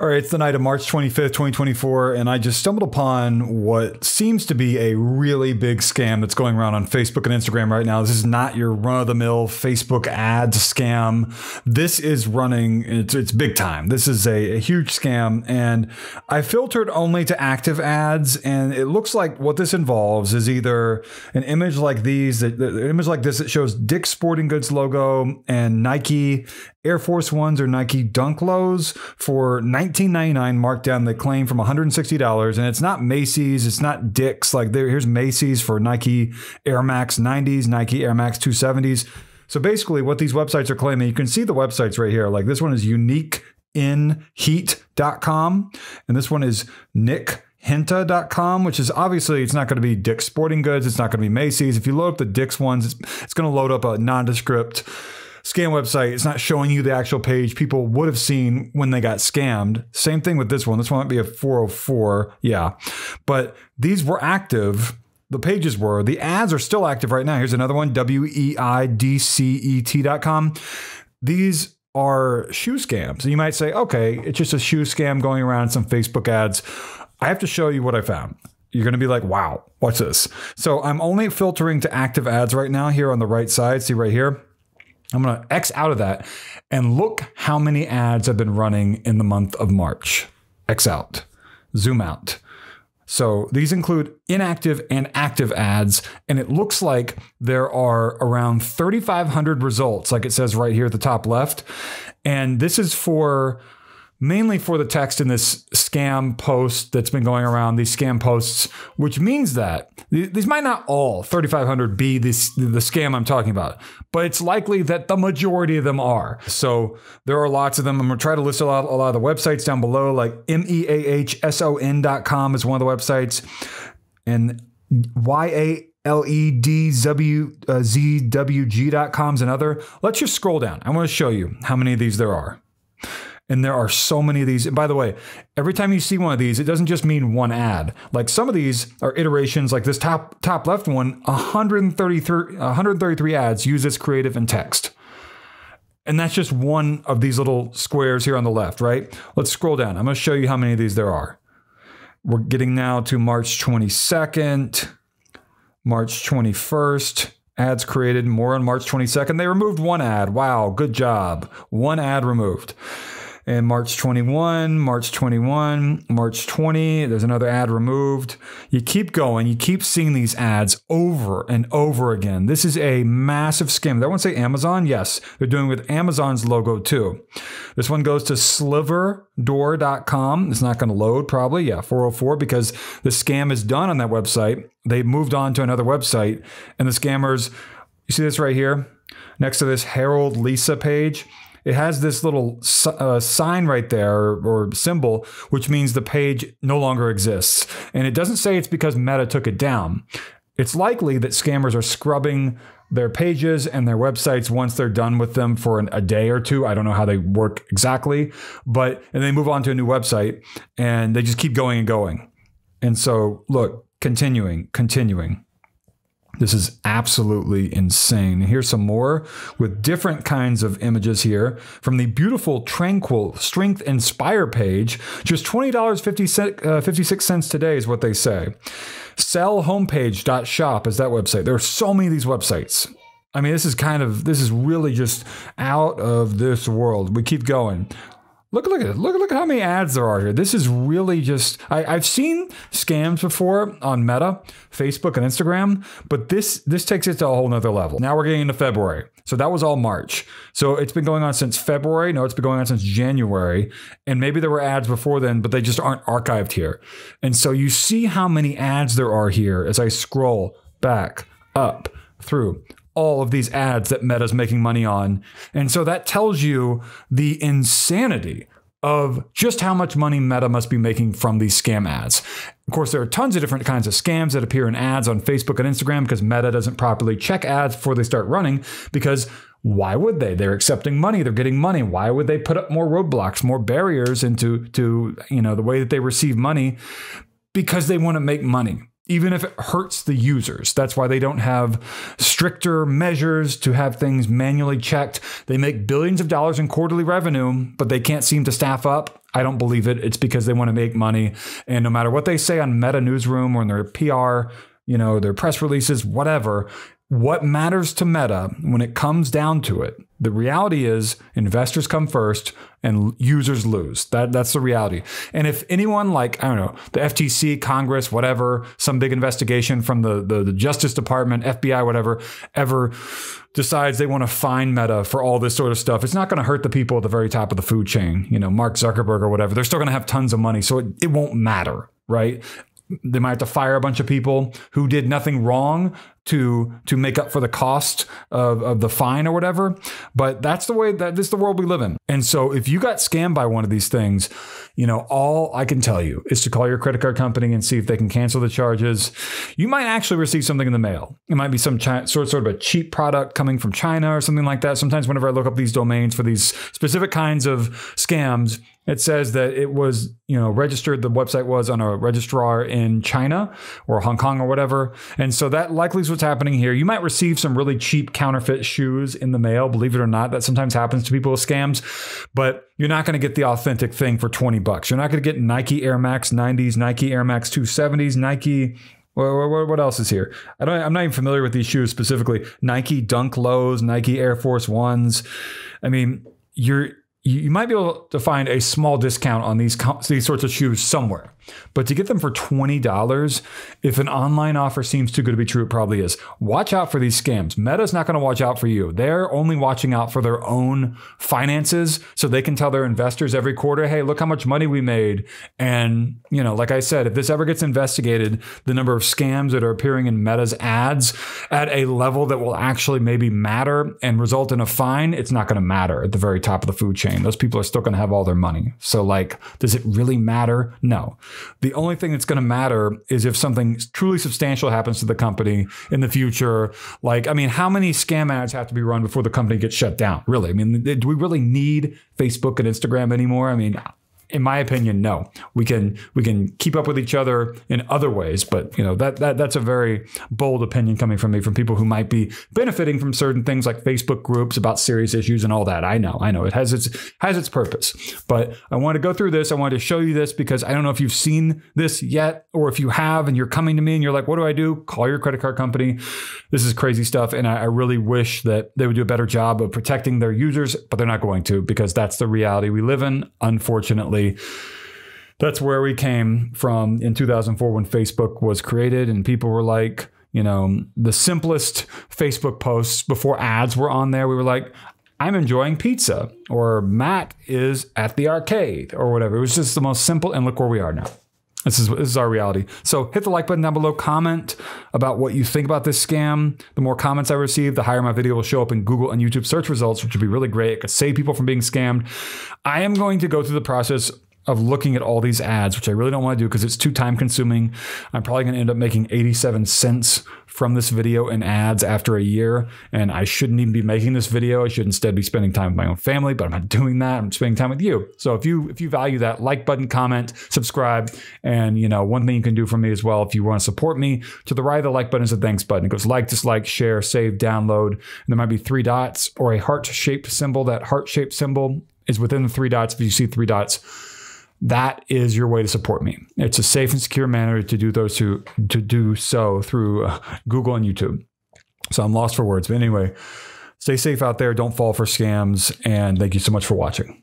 All right, it's the night of March 25th, 2024, and I just stumbled upon what seems to be a really big scam that's going around on Facebook and Instagram right now. This is not your run-of-the-mill Facebook ads scam. This is running, it's big time. This is a huge scam, and I filtered only to active ads, and it looks like what this involves is either an image like these, an image like this that shows Dick's Sporting Goods logo and Nike Air Force Ones or Nike Dunk Lows for $19.99 marked down, they claim, from $160. And it's not Macy's, it's not Dick's. Like here's Macy's for Nike Air Max 90s, Nike Air Max 270s. So basically what these websites are claiming, you can see the websites right here. Like this one is uniqueinheat.com and this one is nickhinta.com, which is obviously, it's not going to be Dick's Sporting Goods. It's not going to be Macy's. If you load up the Dick's ones, it's going to load up a nondescript scam website. It's not showing you the actual page people would have seen when they got scammed. Same thing with this one. This one might be a 404. Yeah. But these were active. The pages were. The ads are still active right now. Here's another one, weidcet.com. These are shoe scams. And you might say, okay, it's just a shoe scam going around some Facebook ads. I have to show you what I found. You're going to be like, wow, what's this? So I'm only filtering to active ads right now here on the right side. See right here? I'm going to X out of that and look how many ads have been running in the month of March. X out, zoom out. So these include inactive and active ads. And it looks like there are around 3,500 results, like it says right here at the top left. And this is mainly for the text in this scam post that's been going around, these scam posts, which means that these might not all 3,500 be the scam I'm talking about, but it's likely that the majority of them are. So there are lots of them. I'm going to try to list a lot of the websites down below, like meahson.com is one of the websites, and YALEDZWG.com is another. Let's just scroll down. I want to show you how many of these there are. And there are so many of these. And by the way, every time you see one of these, it doesn't just mean one ad. Like some of these are iterations, like this top left one, 133 ads use this creative and text. And that's just one of these little squares here on the left, right? Let's scroll down. I'm going to show you how many of these there are. We're getting now to March 22nd, March 21st. Ads created, more on March 22nd. They removed one ad. Wow, good job. One ad removed. And March 21, March 21, March 20, there's another ad removed. You keep going. You keep seeing these ads over and over again. This is a massive scam. Did I want to say Amazon? Yes, they're doing with Amazon's logo too. This one goes to sliverdoor.com. It's not going to load probably. Yeah, 404 because the scam is done on that website. They moved on to another website and the scammers, you see this right here next to this Harold Lisa page? It has this little sign right there or symbol, which means the page no longer exists. And it doesn't say it's because Meta took it down. It's likely that scammers are scrubbing their pages and their websites once they're done with them for a day or two. I don't know how they work exactly, and they move on to a new website and they just keep going and going. And so look, continuing. This is absolutely insane. Here's some more with different kinds of images here from the beautiful, tranquil, Strength Inspire page. Just $20.56 today is what they say. Sellhomepage.shop is that website. There are so many of these websites. I mean, this is really just out of this world. We keep going. Look at how many ads there are here. This is really just, I've seen scams before on Meta, Facebook and Instagram, but this takes it to a whole nother level. Now we're getting into February. So that was all March. So it's been going on since February. No, it's been going on since January. And maybe there were ads before then, but they just aren't archived here. And so you see how many ads there are here as I scroll back up through all of these ads that Meta's making money on. And so that tells you the insanity of just how much money Meta must be making from these scam ads. Of course, there are tons of different kinds of scams that appear in ads on Facebook and Instagram because Meta doesn't properly check ads before they start running, because why would they? They're accepting money. They're getting money. Why would they put up more roadblocks, more barriers into the way that they receive money? Because they want to make money, even if it hurts the users. That's why they don't have stricter measures to have things manually checked. They make billions of dollars in quarterly revenue, but they can't seem to staff up I don't believe it. It's because they want to make money. And no matter what they say on Meta Newsroom or in their PR, their press releases, whatever, what matters to Meta when it comes down to it, the reality is investors come first and users lose. That's the reality. And if anyone like, I don't know, the FTC, Congress, whatever, some big investigation from the Justice Department, FBI, whatever, ever decides they want to fine Meta for all this sort of stuff, it's not going to hurt the people at the very top of the food chain, Mark Zuckerberg or whatever. They're still going to have tons of money. So it won't matter, right? They might have to fire a bunch of people who did nothing wrong to make up for the cost of the fine or whatever. But that's the way that this is the world we live in. And so if you got scammed by one of these things, all I can tell you is to call your credit card company and see if they can cancel the charges. You might actually receive something in the mail. It might be some sort of a cheap product coming from China or something like that. Sometimes whenever I look up these domains for these specific kinds of scams, it says that it was, registered, the website was on a registrar in China or Hong Kong or whatever. And so that likely is what's happening here. You might receive some really cheap counterfeit shoes in the mail, believe it or not. That sometimes happens to people with scams, but you're not going to get the authentic thing for $20. You're not going to get Nike Air Max 90s, Nike Air Max 270s, Nike... What else is here? I'm not even familiar with these shoes specifically. Nike Dunk Lows, Nike Air Force Ones. I mean, you might be able to find a small discount on these sorts of shoes somewhere. But to get them for $20, if an online offer seems too good to be true, it probably is. Watch out for these scams. Meta's not going to watch out for you. They're only watching out for their own finances so they can tell their investors every quarter, hey, look how much money we made. And, like I said, if this ever gets investigated, the number of scams that are appearing in Meta's ads at a level that will actually maybe matter and result in a fine, it's not going to matter at the very top of the food chain. Those people are still going to have all their money. So does it really matter? No. The only thing that's going to matter is if something truly substantial happens to the company in the future. How many scam ads have to be run before the company gets shut down? Really? Do we really need Facebook and Instagram anymore? In my opinion, no. We can keep up with each other in other ways, but that's a very bold opinion coming from me, from people who might be benefiting from certain things like Facebook groups about serious issues and all that. I know it has its purpose, but I want to go through this. I wanted to show you this because I don't know if you've seen this yet, or if you have and you're coming to me and you're like, what do I do? Call your credit card company. This is crazy stuff, and I really wish that they would do a better job of protecting their users, but they're not going to, because that's the reality we live in, unfortunately. That's where we came from in 2004 when Facebook was created, and people were like, the simplest Facebook posts before ads were on there. We were like, I'm enjoying pizza, or Matt is at the arcade, or whatever. It was just the most simple, and look where we are now. This is our reality. So hit the like button down below. Comment about what you think about this scam. The more comments I receive, the higher my video will show up in Google and YouTube search results, which would be really great. It could save people from being scammed. I am going to go through the process of looking at all these ads, which I really don't want to do because it's too time consuming. I'm probably going to end up making 87 cents from this video in ads after a year. And I shouldn't even be making this video. I should instead be spending time with my own family, but I'm not doing that. I'm spending time with you. So if you value that, like button, comment, subscribe. And one thing you can do for me as well, if you want to support me, to the right of the like button is a thanks button. It goes like, dislike, share, save, download. And there might be 3 dots or a heart-shaped symbol. That heart-shaped symbol is within the 3 dots. If you see 3 dots, that is your way to support me. It's a safe and secure manner to do so through Google and YouTube. So I'm lost for words. But anyway, stay safe out there. Don't fall for scams. And thank you so much for watching.